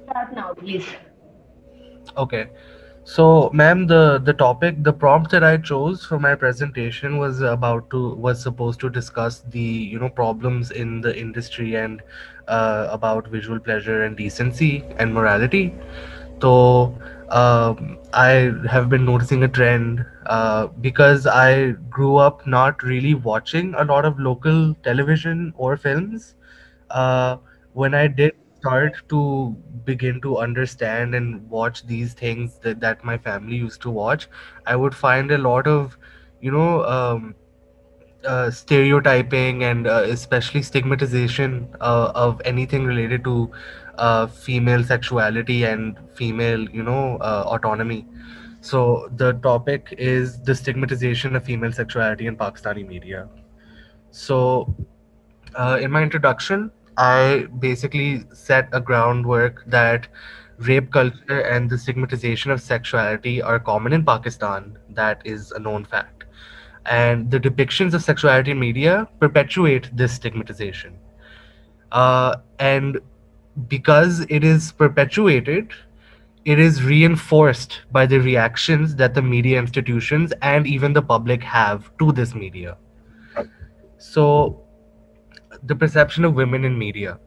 Start now, please. Okay. So, ma'am, the topic, the prompt that I chose for my presentation was supposed to discuss the problems in the industry and about visual pleasure and decency and morality. So, I have been noticing a trend because I grew up not really watching a lot of local television or films. uh, when I did start to begin to understand and watch these things that my family used to watch, I would find a lot of, you know, stereotyping and especially stigmatization of anything related to female sexuality and female, autonomy. So the topic is the stigmatization of female sexuality in Pakistani media. So in my introduction, I basically set a groundwork that rape culture and the stigmatization of sexuality are common in Pakistan. That is a known fact. And the depictions of sexuality in media perpetuate this stigmatization. And because it is perpetuated, it is reinforced by the reactions that the media institutions and even the public have to this media. So, the perception of women in media.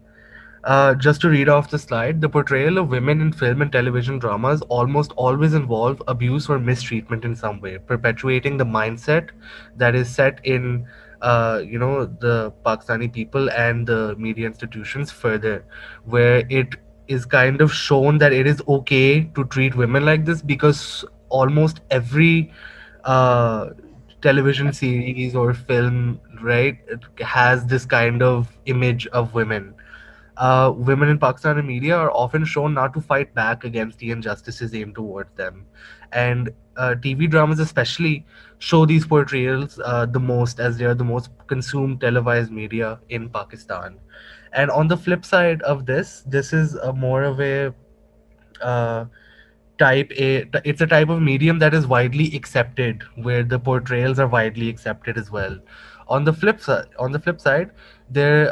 Just to read off the slide, the portrayal of women in film and television dramas almost always involve abuse or mistreatment in some way, perpetuating the mindset that is set in, the Pakistani people and the media institutions further, where it is kind of shown that it is okay to treat women like this because almost every uh, television series or film, right, it has this kind of image of women. Women in Pakistani media are often shown not to fight back against the injustices aimed towards them. And TV dramas, especially, show these portrayals the most, as they are the most consumed televised media in Pakistan. And on the flip side of this is a more of a uh, it's a type of medium that is widely accepted, where the portrayals are widely accepted as well. On the flip side, there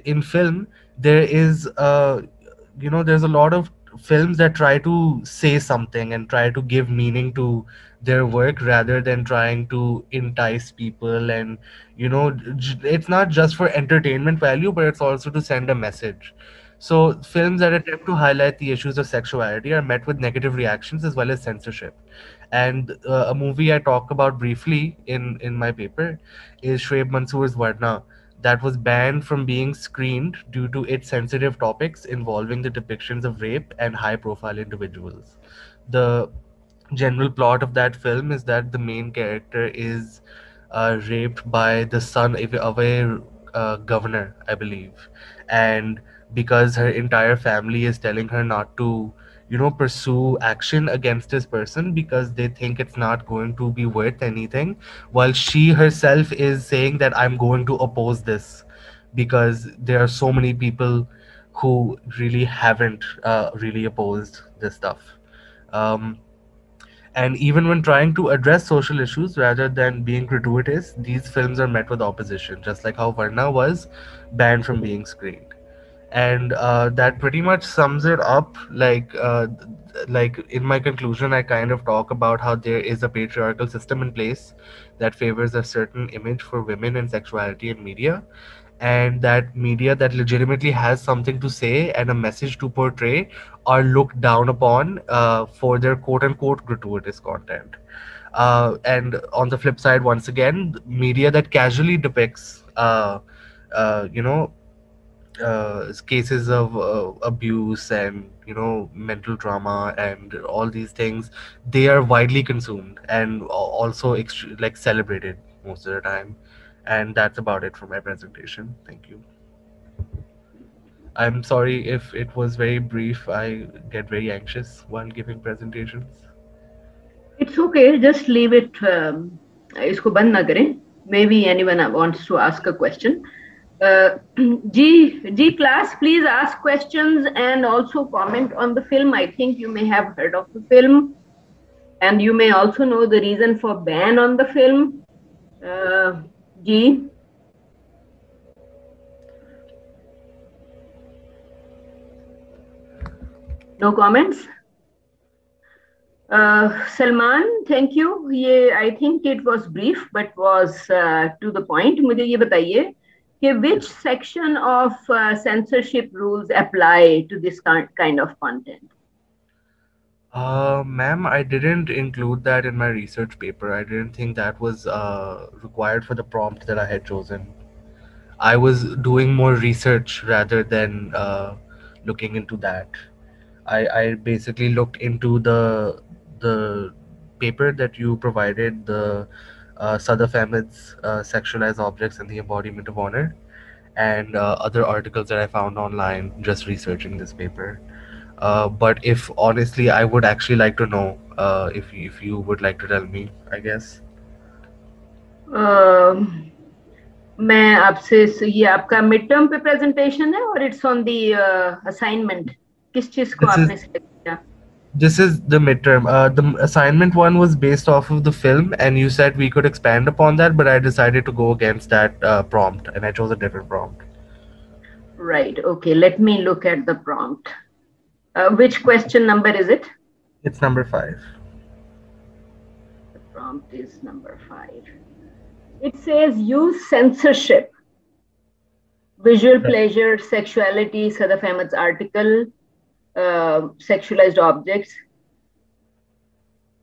in film there is there's a lot of films that try to say something and try to give meaning to their work rather than trying to entice people. And it's not just for entertainment value, but it's also to send a message. So, films that attempt to highlight the issues of sexuality are met with negative reactions as well as censorship. And a movie I talk about briefly in my paper is Shoaib Mansoor's Varna, that was banned from being screened due to its sensitive topics involving the depictions of rape and high profile individuals. The general plot of that film is that the main character is raped by the son of a governor, I believe, and because her entire family is telling her not to, pursue action against this person because they think it's not going to be worth anything, while she herself is saying that I'm going to oppose this because there are so many people who really haven't really opposed this stuff. Um, and even when trying to address social issues rather than being gratuitous, these films are met with opposition, just like how Varna was banned from being screened. And that pretty much sums it up. Like in my conclusion, I kind of talk about how there is a patriarchal system in place that favors a certain image for women and sexuality in media, and that media that legitimately has something to say and a message to portray are looked down upon for their quote unquote gratuitous content. And on the flip side, once again, media that casually depicts, you know, cases of abuse and mental trauma and all these things, they are widely consumed and also like celebrated most of the time. And that's about it for my presentation. Thank you. I'm sorry if it was very brief. I get very anxious while giving presentations. It's okay. Just leave it. इसको बंद ना करें. Maybe anyone wants to ask a question. G class, please ask questions and also comment on the film. I think you may have heard of the film, and you may also know the reason for ban on the film. G, no comments. Salman, thank you. ये I think it was brief but was to the point. मुझे ये बताइए कि which section of censorship rules apply to this kind of content? Ma'am, I didn't include that in my research paper. I didn't think that was required for the prompt that I had chosen. I was doing more research rather than looking into that. I basically looked into the paper that you provided, the Sadaf Ahmed's Sexualized Objects and the Embodiment of Honor, and other articles that I found online just researching this paper. But if honestly, I would actually like to know if you would like to tell me, I guess. मैं आपसे ये आपका mid term पे presentation है और it's on the assignment किस चीज को This is आपने सेलेक्ट किया this is the midterm. The assignment one was based off of the film, and you said we could expand upon that, but I decided to go against that prompt, and I chose a different prompt. Right. Okay. Let me look at the prompt. Which question number is it? It's number 5. The prompt is number 5. It says use censorship, visual pleasure, sexuality, Sadaf Ahmed's article, sexualized objects,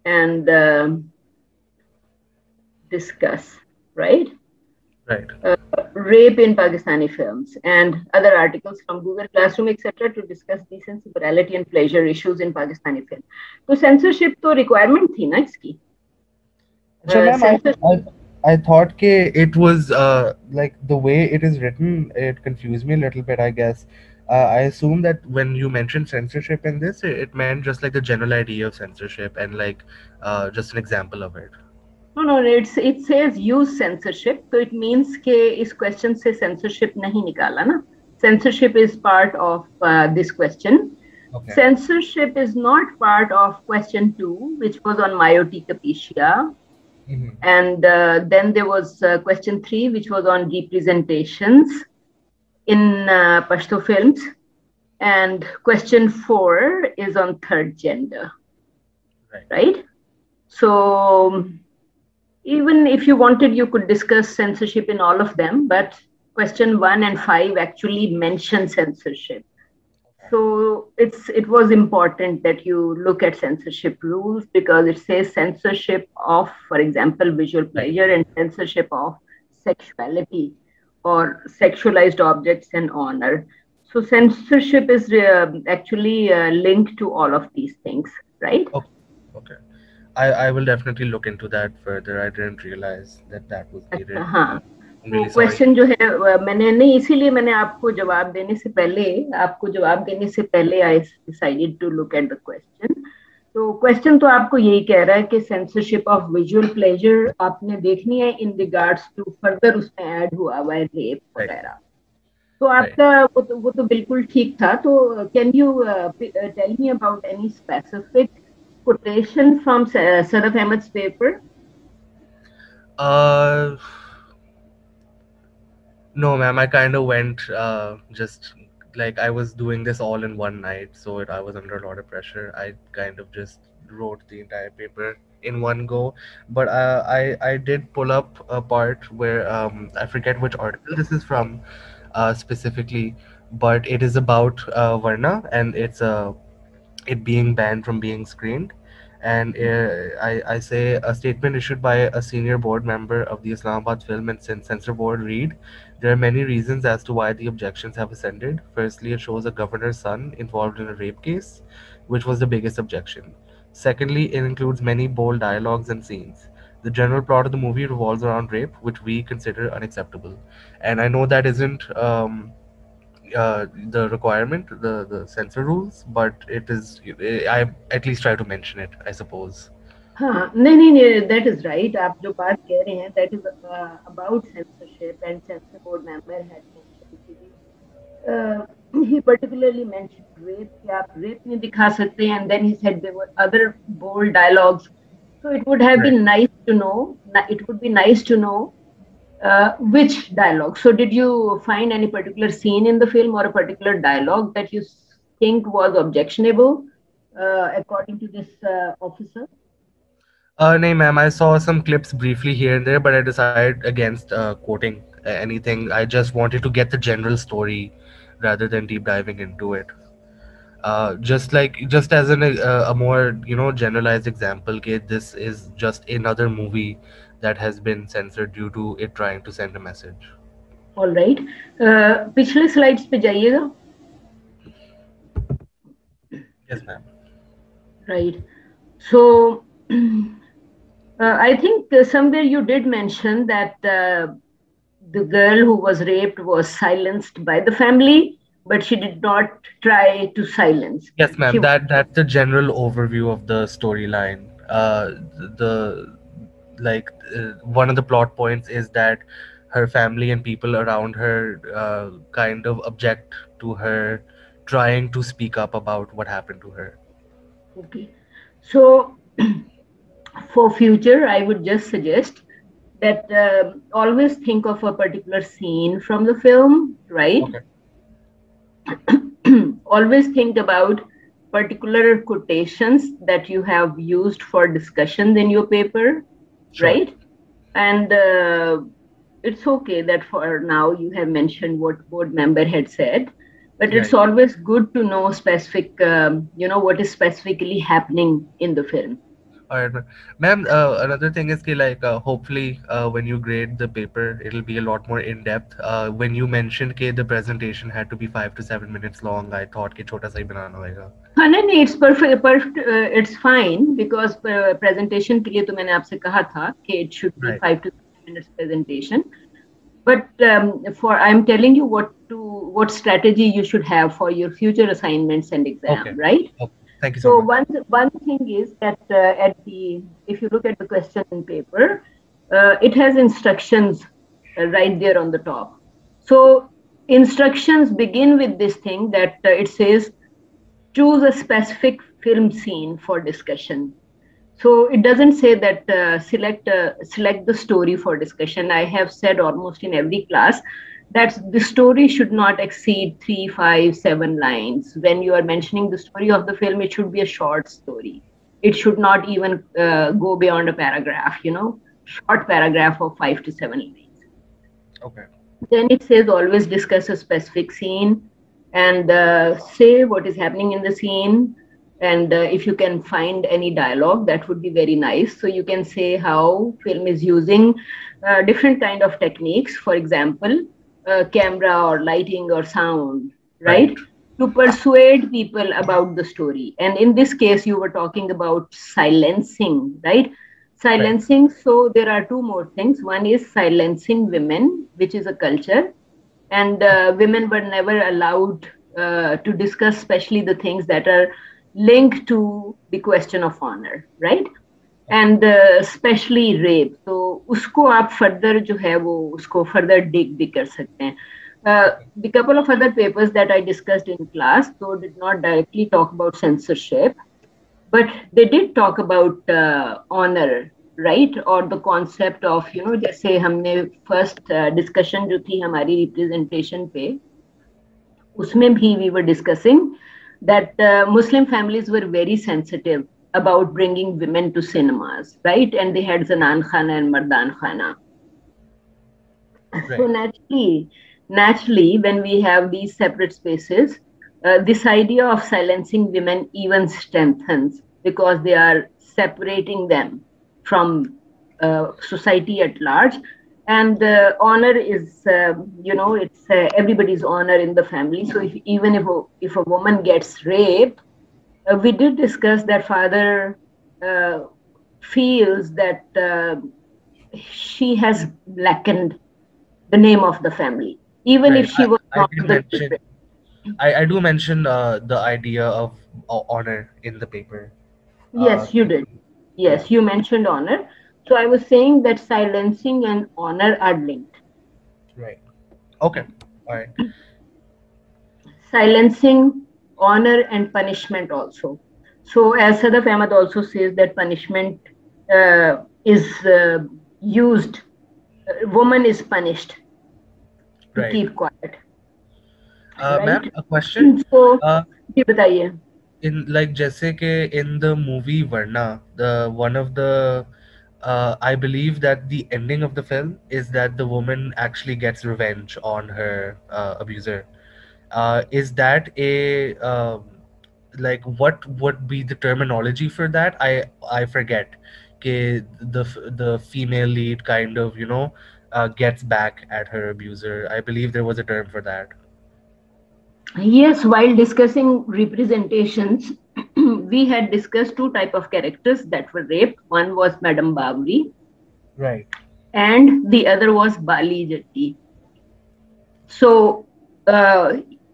and discuss, right? Right. Rape in Pakistani films and other articles from Google Classroom, etc., to discuss decency, morality, and pleasure issues in Pakistani film. तो censorship तो requirement थी ना इसकी. So, ma'am, I thought it was like the way it is written, it confused me a little bit, I guess. I assume that when you mentioned censorship in this, it meant just like the general idea of censorship and like just an example of it. No, it says use censorship, so it means कि इस question से censorship नहीं निकाला ना. Censorship is part of this question. Okay. Censorship is not part of question 2, which was on myotekapesia. Mm-hmm. And then there was question 3, which was on representations in Pashto films. And question 4 is on third gender. Right? So even if you wanted, you could discuss censorship in all of them, but question 1 and 5 actually mention censorship. So it was important that you look at censorship rules because it says censorship of, for example, visual pleasure and censorship of sexuality or sexualized objects and honor. So censorship is actually linked to all of these things, right? Okay. I will definitely look into that further. I didn't realize that was needed. हाँ. Question जो है मैंने नहीं इसीलिए मैंने आपको जवाब देने से पहले I decided to look at the question. तो क्वेश्चन तो आपको यही कह रहा है कि सेंसरशिप ऑफ विजुअल प्लेजर आपने देखनी है इन रिगार्ड्स टू फर्दर उसमें ऐड हुआ है रेप वगैरह. तो आपका वो तो बिल्कुल ठीक था. तो can you tell me about any specific quotation from Sadaf Ahmed's paper? No, ma'am. I kind of went just like I was doing this all in one night, so I was under a lot of pressure. I kind of just wrote the entire paper in one go. But I did pull up a part where I forget which article this is from specifically, but it is about Varna and it being banned from being screened. And I say a statement issued by a senior board member of the Islamabad Film and Censor Board read, there are many reasons as to why the objections have ascended. Firstly, it shows a governor's son involved in a rape case, which was the biggest objection. Secondly, it includes many bold dialogues and scenes. The general plot of the movie revolves around rape, which we consider unacceptable. And I know that isn't the requirement, the censor rules, but it is. I at least try to mention it, I suppose. हाँ नहीं that is right. आप जो बात कह रहे हैं that is about censorship and censor board member had mentioned he particularly mentioned rape, कि आप rape नहीं दिखा सकते, and then he said there were other bold dialogues. So it would have Right. been nice to know. It would be nice to know which dialogue. So did you find any particular scene in the film or a particular dialogue that you think was objectionable, according to this officer? No, ma'am. I saw some clips briefly here and there, but I decided against quoting anything. I just wanted to get the general story rather than deep diving into it. Just as a more generalized example, this is just another movie that has been censored due to it trying to send a message. All right. पिछले slides पे जाइएगा. Yes, ma'am. Right. So I think somewhere you did mention that the girl who was raped was silenced by the family, but she did not try to silence. Yes, ma'am. That's the general overview of the storyline. The like One of the plot points is that her family and people around her kind of object to her trying to speak up about what happened to her. Okay. So for future, I would just suggest that always think of a particular scene from the film, right? Okay. Always think about particular quotations that you have used for discussions in your paper, Sure. right? And it's okay that for now you have mentioned what board member had said, but it's Right. always good to know specific, what is specifically happening in the film. All right, ma'am. Another thing is hopefully when you grade the paper, it'll be a lot more in depth. When you mentioned the presentation had to be 5 to 7 minutes long, I thought कि छोटा सा ही बनाना होगा. No, it's perfect. It's fine because presentation के लिए तो मैंने आपसे कहा था कि it should be Right. 5 to 7 minutes presentation. But I'm telling you what strategy you should have for your future assignments and exam, Okay. right? Okay. Thank you so much. One thing is that if you look at the question in paper, it has instructions right there on the top. So instructions begin with this thing that it says, choose a specific film scene for discussion. So it doesn't say that select the story for discussion. I have said almost in every class that the story should not exceed 3, 5, 7 lines. When you are mentioning the story of the film, it should be a short story. It should not even go beyond a paragraph, short paragraph of 5 to 7 lines. Okay. Then it says always discuss a specific scene and say what is happening in the scene. And if you can find any dialogue, that would be very nice. So you can say how film is using different kind of techniques, for example, camera or lighting or sound, right? To persuade people about the story. And in this case, you were talking about silencing, right? Silencing. Right. So there are two more things. One is silencing women, which is a culture. And women were never allowed to discuss, especially the things that are linked to the question of honor, right? And especially rape. So उसको आप further जो है वो उसको further dig भी कर सकते हैं. The couple of other papers that I discussed in class, though did not directly talk about censorship, but they did talk about honor, right? Or the concept of, जैसे हमने first discussion जो थी हमारी representation पे, उसमें भी we were discussing that Muslim families were very sensitive about bringing women to cinemas, right? And they had Zanan Khana and Mardan Khana. Right. So naturally, when we have these separate spaces, this idea of silencing women even strengthens because they are separating them from society at large. And honor is, it's everybody's honor in the family. So even if a woman gets raped, we did discuss that father feels that she has blackened the name of the family, even if she was not the culprit. I do mention the idea of honor in the paper. Yes, you did. Yes, you mentioned honor. So I was saying that silencing and honor are linked. Right. Okay. All right. silencing honor and punishment also. So as Sadaf Ahmed also says that punishment is used, woman is punished to Right. keep quiet, Ma'am, right? a question. So Uh, जी बताइए. in like जैसे कि in the movie Varna, the one of the I believe that the ending of the film is that the woman actually gets revenge on her abuser. Is that a like what would be the terminology for that? I forget. Okay, the female lead kind of gets back at her abuser. I believe there was a term for that. Yes, while discussing representations, we had discussed two type of characters that were raped. One was Madam Bavri, Right. and the other was Bali Jatti. So,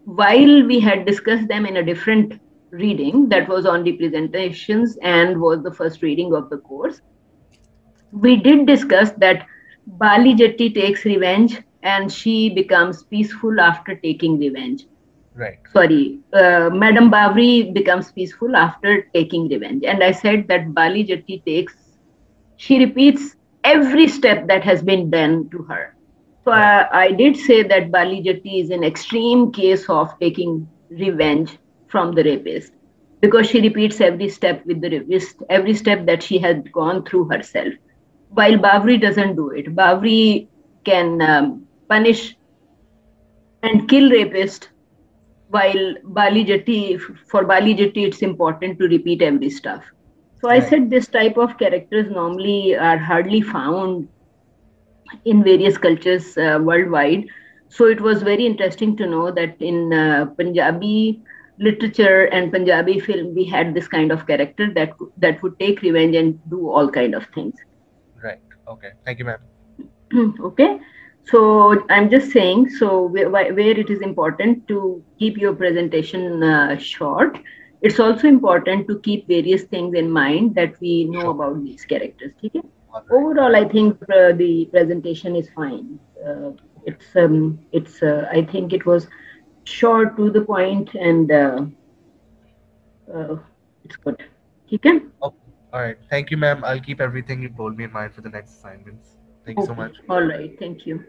while we had discussed them in a different reading that was on representations and was the first reading of the course, we did discuss that Bali Jatti takes revenge and she becomes peaceful after taking revenge. Right. Sorry, Madam Bavri becomes peaceful after taking revenge. And I said that Bali Jatti she repeats every step that has been done to her. So Right. I did say that Bali Jatti is an extreme case of taking revenge from the rapist because she repeats every step with the rapist, every step that she had gone through herself. While Bavri doesn't do it, Bavri can punish and kill rapist, while for Bali Jatti, it's important to repeat every stuff. So I Right. said this type of characters normally are hardly found in various cultures worldwide. So it was very interesting to know that in Punjabi literature and Punjabi film, we had this kind of character that would take revenge and do all kind of things. Right. Okay. Thank you, ma'am. Okay. So I'm just saying, so where it is important to keep your presentation short, it's also important to keep various things in mind that we know Sure. about these characters. Okay? All right. All Overall, right. I think the presentation is fine. I think it was short to the point and uh, it's good. Okay? Okay. All right. Thank you, ma'am. I'll keep everything you told me in mind for the next assignments. Thank you so Okay. much. All right. Thank you.